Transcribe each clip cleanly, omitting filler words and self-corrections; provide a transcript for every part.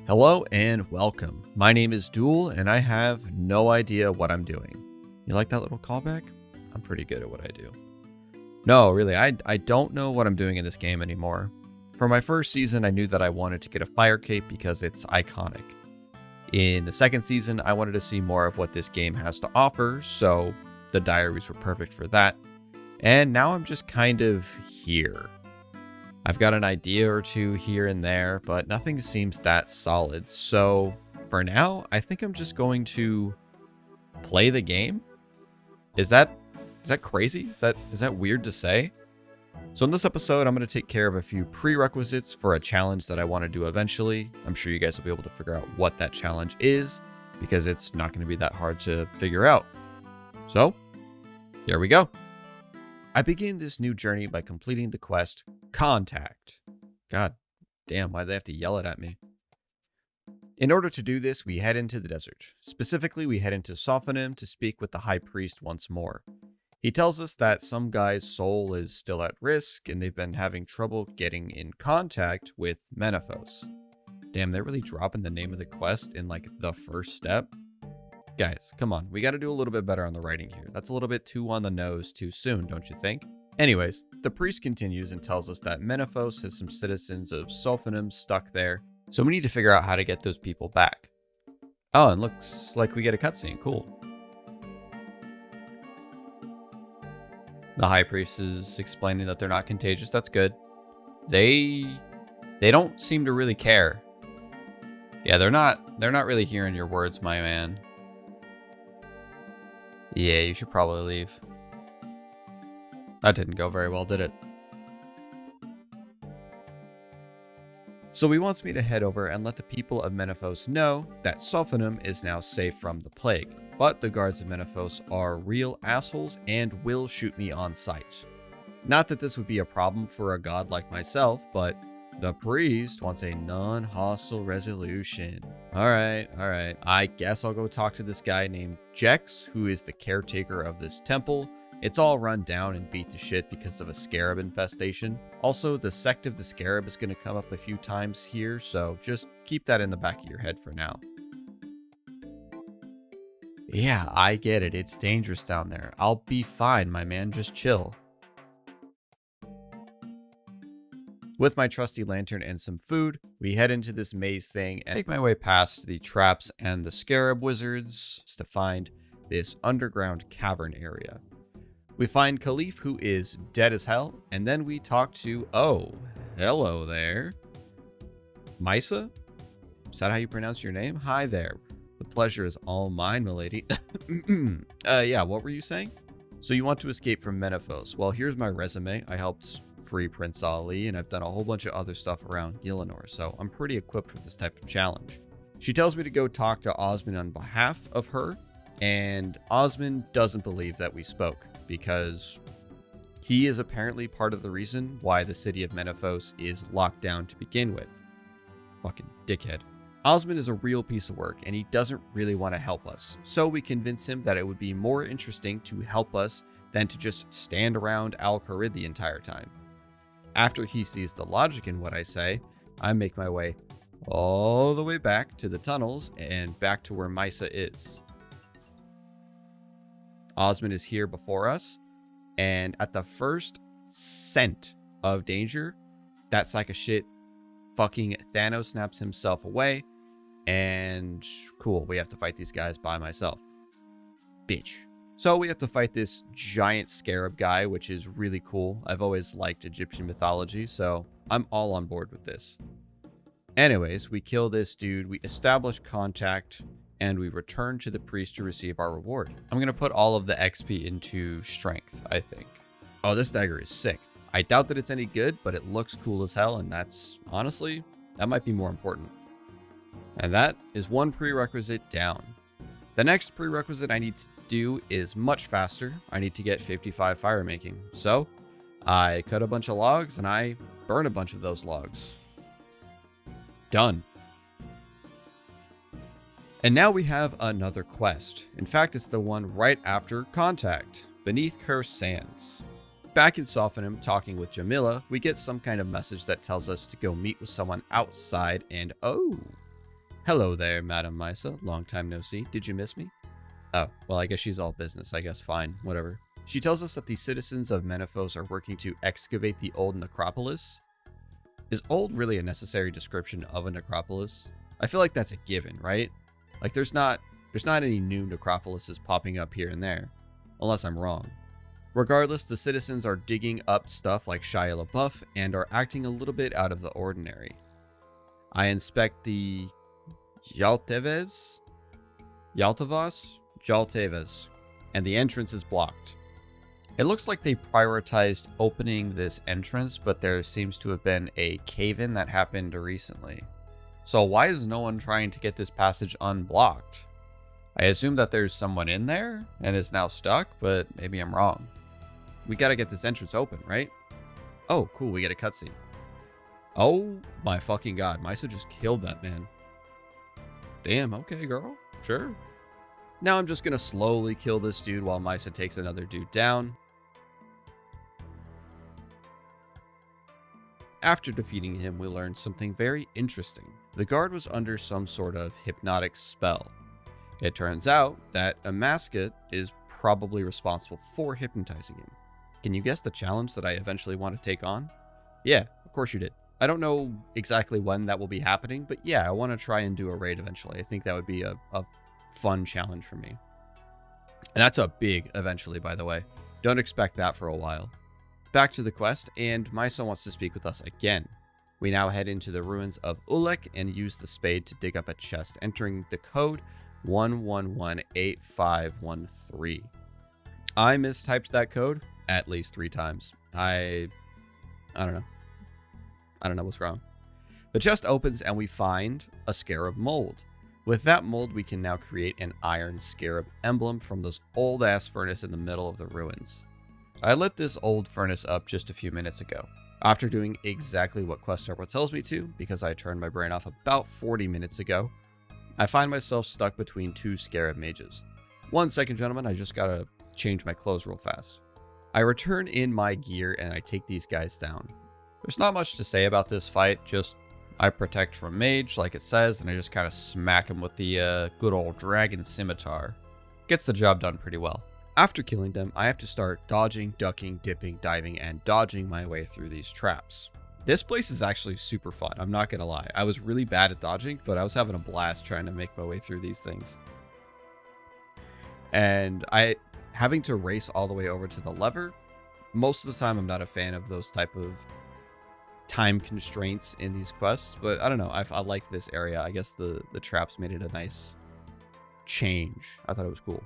Hello and welcome. My name is Dool and I have no idea what I'm doing. You like that little callback? I'm pretty good at what I do. No, really, I don't know what I'm doing in this game anymore. For my first season, I knew that I wanted to get a fire cape because it's iconic. In the second season, I wanted to see more of what this game has to offer, so the diaries were perfect for that. And now I'm just kind of here. I've got an idea or two here and there, but nothing seems that solid. So for now, I think I'm just going to play the game. Is that crazy? Is that weird to say? So in this episode, I'm going to take care of a few prerequisites for a challenge that I want to do eventually. I'm sure you guys will be able to figure out what that challenge is because it's not going to be that hard to figure out. So here we go. I begin this new journey by completing the quest Contact. God damn, why do they have to yell it at me? In order to do this, we head into the desert. Specifically, we head into Sopm to speak with the High Priest once more. He tells us that some guy's soul is still at risk and they've been having trouble getting in contact with Menaphos. Damn, they're really dropping the name of the quest in like the first step. Guys, come on, we got to do a little bit better on the writing here. That's a little bit too on the nose too soon, don't you think? Anyways, the priest continues and tells us that Menaphos has some citizens of Sopm stuck there, so we need to figure out how to get those people back. Oh, and looks like we get a cutscene. Cool. The high priest is explaining that they're not contagious. That's good. They don't seem to really care. Yeah, they're not really hearing your words, my man. Yeah, you should probably leave. That didn't go very well, did it? So he wants me to head over and let the people of Menaphos know that Sopm is now safe from the plague. But the guards of Menaphos are real assholes and will shoot me on sight. Not that this would be a problem for a god like myself, but the priest wants a non-hostile resolution. Alright. I guess I'll go talk to this guy named Jex, who is the caretaker of this temple. It's all run down and beat to shit because of a Scarab infestation. Also, the sect of the Scarab is going to come up a few times here, so just keep that in the back of your head for now. Yeah, I get it. It's dangerous down there. I'll be fine, my man. Just chill. With my trusty lantern and some food, we head into this maze thing and make my way past the traps and the Scarab wizards to find this underground cavern area. We find Khalif, who is dead as hell, and then we talk to, oh, hello there. Misa? Is that how you pronounce your name? Hi there. The pleasure is all mine, milady. Yeah, what were you saying? So you want to escape from Menaphos. Well, here's my resume. I helped free Prince Ali, and I've done a whole bunch of other stuff around Gielinor, so I'm pretty equipped for this type of challenge. She tells me to go talk to Osmond on behalf of her, and Osmond doesn't believe that we spoke, because he is apparently part of the reason why the city of Menaphos is locked down to begin with. Fucking dickhead. Osmond is a real piece of work, and he doesn't really want to help us, so we convince him that it would be more interesting to help us than to just stand around Al-Kharid the entire time. After he sees the logic in what I say, I make my way all the way back to the tunnels and back to where Misa is. Osmond is here before us, and at the first scent of danger, that sack of shit fucking Thanos snaps himself away, and cool, we have to fight these guys by myself. Bitch. So we have to fight this giant Scarab guy, which is really cool. I've always liked Egyptian mythology, so I'm all on board with this. Anyways, we kill this dude, we establish contact, and we return to the priest to receive our reward. I'm going to put all of the XP into strength, I think. Oh, this dagger is sick. I doubt that it's any good, but it looks cool as hell, and that's, honestly, that might be more important. And that is one prerequisite down. The next prerequisite I need to do is much faster. I need to get 55 fire making. So I cut a bunch of logs and I burn a bunch of those logs. Done. And now we have another quest. In fact, it's the one right after Contact, Beneath Cursed Sands. Back in Sopm talking with Jamila, we get some kind of message that tells us to go meet with someone outside, and oh, Hello there, Madam Misa. Long time no see. Did you miss me? Oh, well, I guess she's all business. I guess fine. Whatever. She tells us that the citizens of Menaphos are working to excavate the old necropolis. Is old really a necessary description of a necropolis? I feel like that's a given, right? Like there's not any new necropolises popping up here and there, unless I'm wrong. Regardless, the citizens are digging up stuff like Shia LaBeouf and are acting a little bit out of the ordinary. I inspect the Yaltevas, and the entrance is blocked. It looks like they prioritized opening this entrance, but there seems to have been a cave-in that happened recently. So why is no one trying to get this passage unblocked? I assume that there's someone in there and is now stuck, but maybe I'm wrong. We gotta get this entrance open, right? Oh, cool, we get a cutscene. Oh my fucking god, Misa just killed that man. Damn, okay, girl, sure. Now I'm just gonna slowly kill this dude while Misa takes another dude down. After defeating him, we learned something very interesting. The guard was under some sort of hypnotic spell. It turns out that a mascot is probably responsible for hypnotizing him. Can you guess the challenge that I eventually want to take on? Yeah, of course you did. I don't know exactly when that will be happening, but yeah, I want to try and do a raid eventually. I think that would be a fun challenge for me. And that's a big eventually, by the way. Don't expect that for a while. Back to the quest, and Misa wants to speak with us again. We now head into the ruins of Ulle and use the spade to dig up a chest, entering the code 1118513. I mistyped that code at least 3 times. I don't know. I don't know what's wrong. The chest opens and we find a Scarab mold. With that mold, we can now create an iron Scarab emblem from this old ass furnace in the middle of the ruins. I lit this old furnace up just a few minutes ago, after doing exactly what Quest Server tells me to, because I turned my brain off about 40 minutes ago. I find myself stuck between 2 Scarab mages. 1 second, gentlemen, I just gotta change my clothes real fast. I return in my gear and I take these guys down. There's not much to say about this fight, just I protect from mage like it says, and I just kind of smack him with the good old dragon scimitar. Gets the job done pretty well. After killing them, I have to start dodging, ducking, dipping, diving, and dodging my way through these traps. This place is actually super fun, I'm not gonna lie. I was really bad at dodging, but I was having a blast trying to make my way through these things. And having to race all the way over to the lever, most of the time I'm not a fan of those type of time constraints in these quests, but I don't know, I like this area. I guess the traps made it a nice change. I thought it was cool.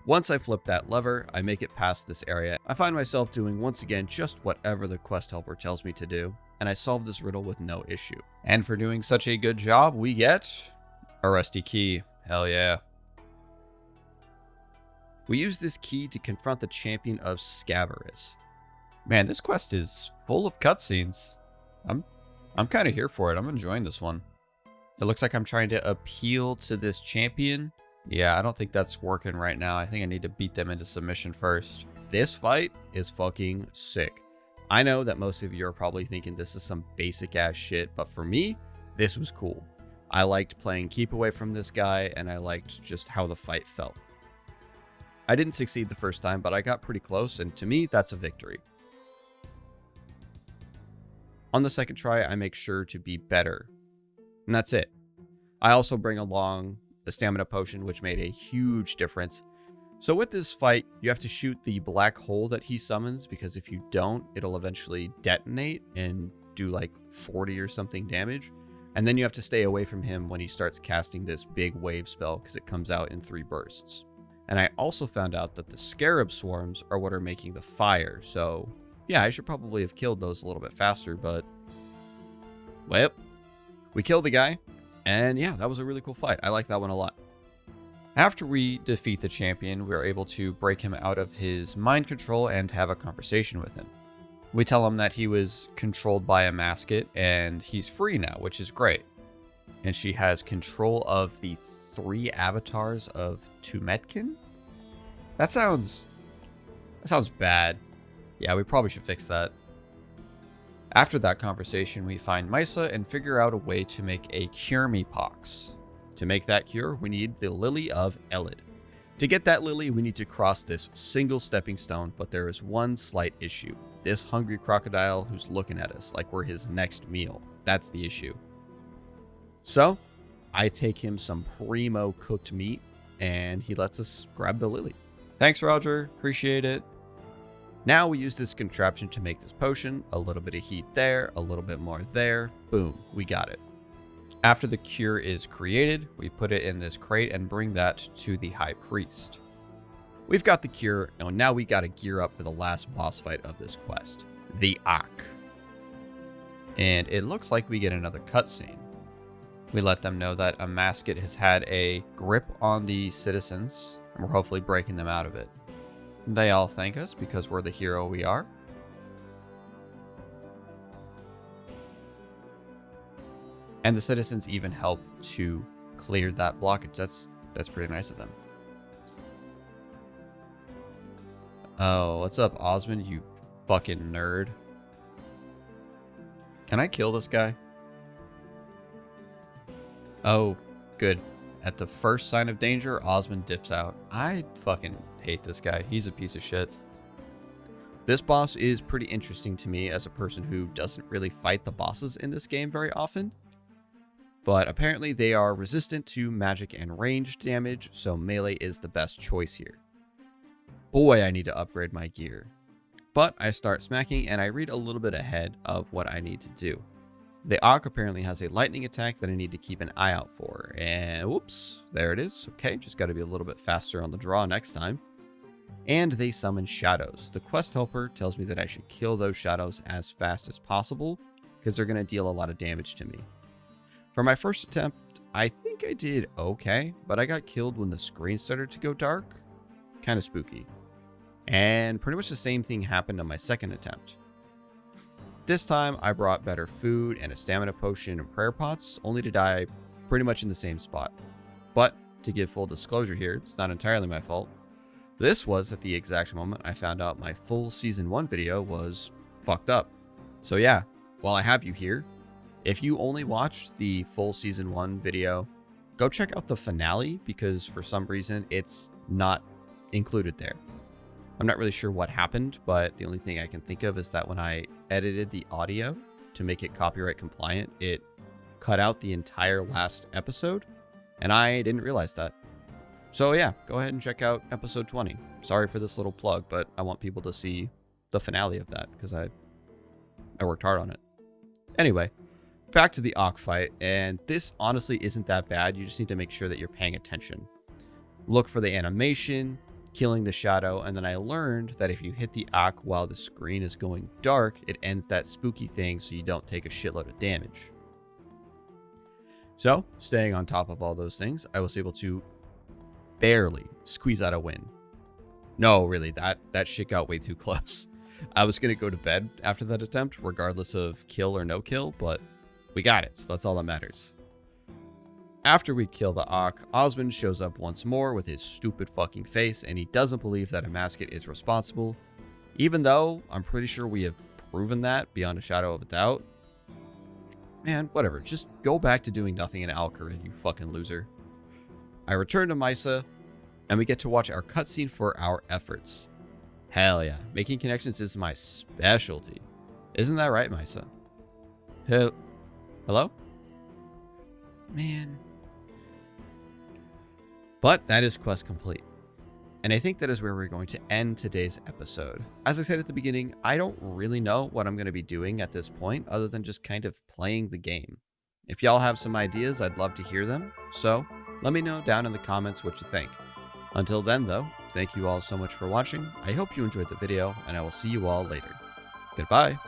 Once I flip that lever, I make it past this area. I find myself doing once again just whatever the quest helper tells me to do, and I solve this riddle with no issue. And for doing such a good job, we get a rusty key. Hell yeah. We use this key to confront the champion of Scabarus. Man, this quest is full of cutscenes. I'm kind of here for it. I'm enjoying this one. It looks like I'm trying to appeal to this champion. Yeah, I don't think that's working right now. I think I need to beat them into submission first. This fight is fucking sick. I know that most of you are probably thinking this is some basic ass shit, but for me, this was cool. I liked playing keep away from this guy, and I liked just how the fight felt. I didn't succeed the first time, but I got pretty close, and to me, that's a victory. On the second try, I make sure to be better. And that's it. I also bring along the stamina potion, which made a huge difference. So with this fight, you have to shoot the black hole that he summons, because if you don't, it'll eventually detonate and do like 40 or something damage. And then you have to stay away from him when he starts casting this big wave spell, because it comes out in 3 bursts. And I also found out that the Scarab swarms are what are making the fire, so yeah, I should probably have killed those a little bit faster, but well, we killed the guy, and yeah, that was a really cool fight. I like that one a lot. After we defeat the champion, we are able to break him out of his mind control and have a conversation with him. We tell him that he was controlled by a mascot, and he's free now, which is great. And she has control of the 3 avatars of Tumetkin? That sounds bad. Yeah, we probably should fix that. After that conversation, we find Misa and figure out a way to make a Cure Me Pox. To make that cure, we need the Lily of Elid. To get that lily, we need to cross this single stepping stone, but there is one slight issue. This hungry crocodile who's looking at us like we're his next meal. That's the issue. So, I take him some primo cooked meat, and he lets us grab the lily. Thanks, Roger. Appreciate it. Now we use this contraption to make this potion. A little bit of heat there, a little bit more there. Boom, we got it. After the cure is created, we put it in this crate and bring that to the High Priest. We've got the cure, and now we gotta gear up for the last boss fight of this quest, the Ak. And it looks like we get another cutscene. We let them know that a mascot has had a grip on the citizens, and we're hopefully breaking them out of it. They all thank us because we're the hero we are. And the citizens even help to clear that blockage. That's pretty nice of them. Oh, what's up, Osmond, you fucking nerd? Can I kill this guy? Oh, good. At the first sign of danger, Osmond dips out. I fucking hate this guy. He's a piece of shit. This boss is pretty interesting to me as a person who doesn't really fight the bosses in this game very often. But apparently they are resistant to magic and ranged damage, so melee is the best choice here. Boy, I need to upgrade my gear. But I start smacking and I read a little bit ahead of what I need to do. The Ak apparently has a lightning attack that I need to keep an eye out for. And whoops, there it is. Okay, just got to be a little bit faster on the draw next time. And they summon shadows. The quest helper tells me that I should kill those shadows as fast as possible because they're going to deal a lot of damage to me. For my first attempt, I think I did okay, but I got killed when the screen started to go dark. Kind of spooky. And pretty much the same thing happened on my second attempt. This time, I brought better food and a stamina potion and prayer pots, only to die pretty much in the same spot. But, to give full disclosure here, it's not entirely my fault. This was at the exact moment I found out my full Season 1 video was fucked up. So yeah, while I have you here, if you only watched the full Season 1 video, go check out the finale because for some reason it's not included there. I'm not really sure what happened, but the only thing I can think of is that when I edited the audio to make it copyright compliant, it cut out the entire last episode, and I didn't realize that. So yeah, go ahead and check out episode 20. Sorry for this little plug, but I want people to see the finale of that because I worked hard on it. Anyway, back to the Ak fight, and this honestly isn't that bad. You just need to make sure that you're paying attention. Look for the animation, killing the shadow, and then I learned that if you hit the Ak while the screen is going dark, it ends that spooky thing so you don't take a shitload of damage. So, staying on top of all those things, I was able to barely squeeze out a win. No, really, that shit got way too close. I was going to go to bed after that attempt, regardless of kill or no kill, but we got it, so that's all that matters. After we kill the Ak, Osmond shows up once more with his stupid fucking face, and he doesn't believe that a mascot is responsible, even though I'm pretty sure we have proven that beyond a shadow of a doubt. Man, whatever, just go back to doing nothing in Alcarin, you fucking loser. I return to Misa, and we get to watch our cutscene for our efforts. Hell yeah, making connections is my specialty. Isn't that right, Misa? Hello? Man. But that is quest complete. And I think that is where we're going to end today's episode. As I said at the beginning, I don't really know what I'm going to be doing at this point other than just kind of playing the game. If y'all have some ideas, I'd love to hear them. So let me know down in the comments what you think. Until then though, thank you all so much for watching. I hope you enjoyed the video and I will see you all later. Goodbye.